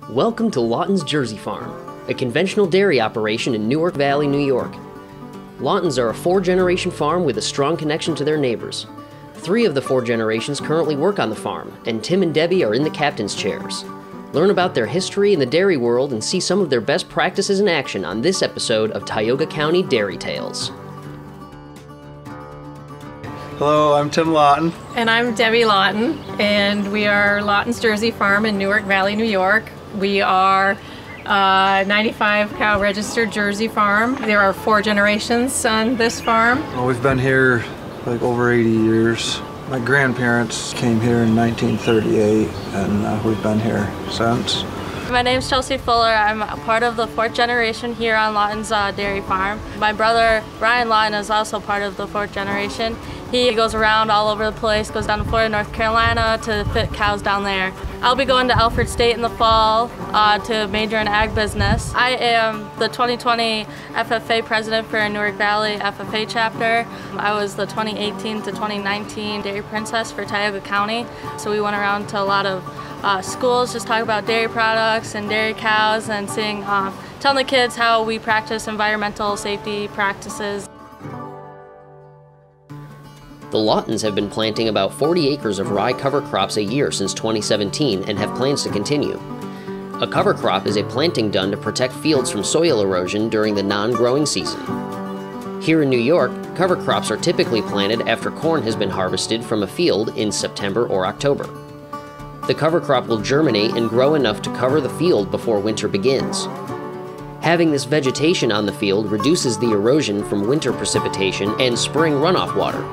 Welcome to Lawton's Jersey Farm, a conventional dairy operation in Newark Valley, New York. Lawtons are a 4-generation farm with a strong connection to their neighbors. 3 of the 4 generations currently work on the farm, and Tim and Debbie are in the captain's chairs. Learn about their history in the dairy world and see some of their best practices in action on this episode of Tioga County Dairy Tails. Hello, I'm Tim Lawton. And I'm Debbie Lawton, and we are Lawton's Jersey Farm in Newark Valley, New York. We are a 95 cow registered Jersey farm. There are 4 generations on this farm. Well, we've been here like over 80 years. My grandparents came here in 1938, and we've been here since. My name's Chelsea Fuller. I'm a part of the 4th generation here on Lawton's dairy farm. My brother, Brian Lawton, is also part of the 4th generation. He goes around all over the place, goes down to Florida, North Carolina to fit cows down there. I'll be going to Alfred State in the fall to major in ag business. I am the 2020 FFA president for Newark Valley FFA chapter. I was the 2018 to 2019 dairy princess for Tioga County. So we went around to a lot of schools, just talking about dairy products and dairy cows, and telling the kids how we practice environmental safety practices. The Lawtons have been planting about 40 acres of rye cover crops a year since 2017 and have plans to continue. A cover crop is a planting done to protect fields from soil erosion during the non-growing season. Here in New York, cover crops are typically planted after corn has been harvested from a field in September or October. The cover crop will germinate and grow enough to cover the field before winter begins. Having this vegetation on the field reduces the erosion from winter precipitation and spring runoff water.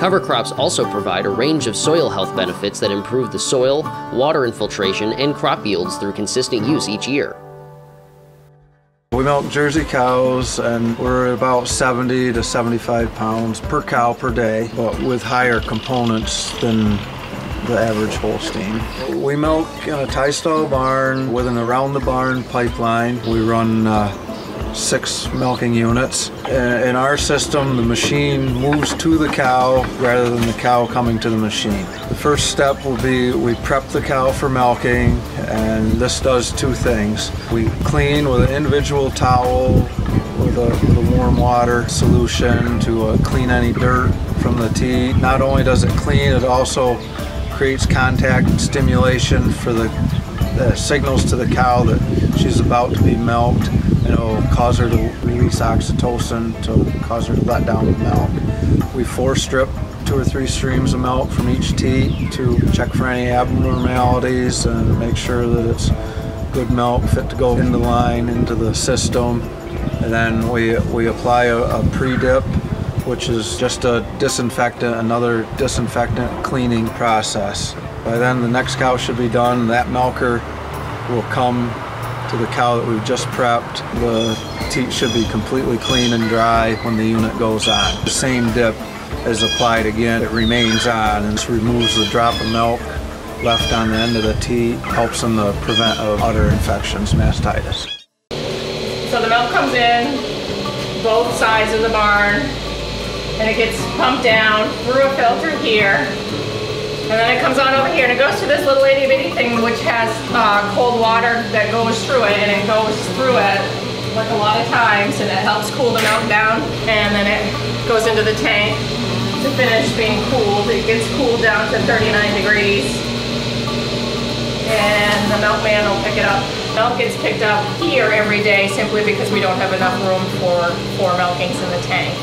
Cover crops also provide a range of soil health benefits that improve the soil, water infiltration, and crop yields through consistent use each year. We milk Jersey cows, and we're about 70 to 75 pounds per cow per day, but with higher components than the average Holstein. We milk in a tie stall barn with an around the barn pipeline. We run 6 milking units. In our system, the machine moves to the cow rather than the cow coming to the machine. The first step will be we prep the cow for milking, and this does 2 things. We clean with an individual towel with a warm water solution to clean any dirt from the teat. Not only does it clean, it also creates contact and stimulation for the signals to the cow that she's about to be milked. It'll cause her to release oxytocin to cause her to let down the milk. We strip 2 or 3 streams of milk from each teat to check for any abnormalities and make sure that it's good milk fit to go in the line, into the system. And then we apply a pre-dip, which is just a disinfectant, another disinfectant cleaning process. By then the next cow should be done. That milker will come to the cow that we've just prepped. The teat should be completely clean and dry when the unit goes on. The same dip is applied again. It remains on and removes the drop of milk left on the end of the teat, helps them to prevent udder infections, mastitis. So the milk comes in both sides of the barn, and it gets pumped down through a filter here. And then it comes on over here, and it goes to this little itty bitty thing which has cold water that goes through it, and it goes through it like a lot of times, and it helps cool the milk down. And then it goes into the tank to finish being cooled. It gets cooled down to 39 degrees, and the milkman will pick it up. Milk gets picked up here every day simply because we don't have enough room for 4 milkings in the tank.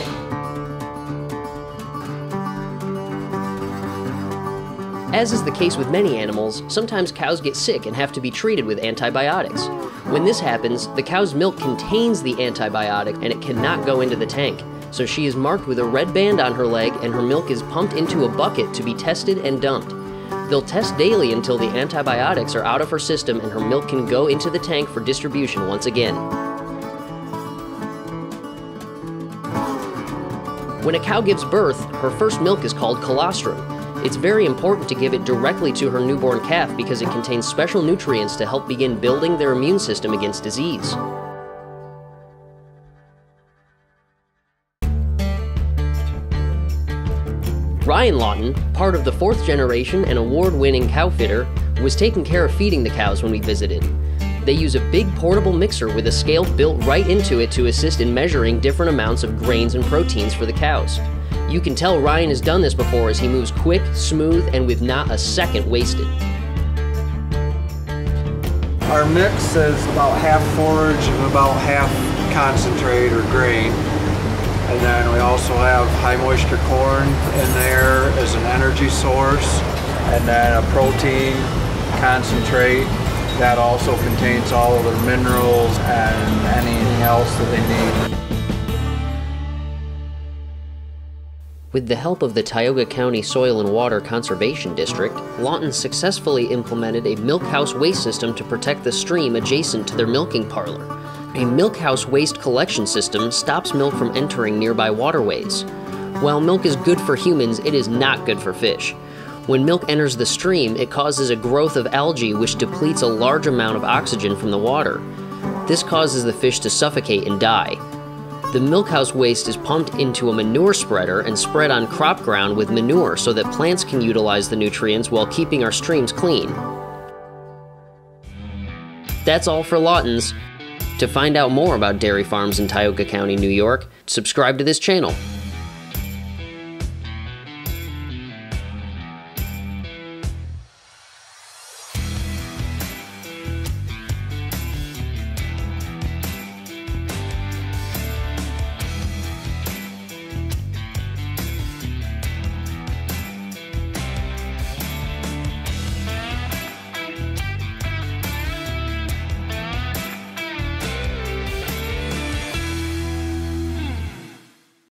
As is the case with many animals, sometimes cows get sick and have to be treated with antibiotics. When this happens, the cow's milk contains the antibiotic and it cannot go into the tank. So she is marked with a red band on her leg, and her milk is pumped into a bucket to be tested and dumped. They'll test daily until the antibiotics are out of her system and her milk can go into the tank for distribution once again. When a cow gives birth, her first milk is called colostrum. It's very important to give it directly to her newborn calf because it contains special nutrients to help begin building their immune system against disease. Ryan Lawton, part of the 4th generation and award-winning cow fitter, was taking care of feeding the cows when we visited. They use a big portable mixer with a scale built right into it to assist in measuring different amounts of grains and proteins for the cows. You can tell Ryan has done this before as he moves quick, smooth, and with not a second wasted. Our mix is about half forage and about half concentrate or grain. And then we also have high moisture corn in there as an energy source. And then a protein concentrate that also contains all of their minerals and anything else that they need. With the help of the Tioga County Soil and Water Conservation District, Lawton successfully implemented a milk house waste system to protect the stream adjacent to their milking parlor. A milk house waste collection system stops milk from entering nearby waterways. While milk is good for humans, it is not good for fish. When milk enters the stream, it causes a growth of algae which depletes a large amount of oxygen from the water. This causes the fish to suffocate and die. The milkhouse waste is pumped into a manure spreader and spread on crop ground with manure so that plants can utilize the nutrients while keeping our streams clean. That's all for Lawton's. To find out more about dairy farms in Tioga County, New York, subscribe to this channel.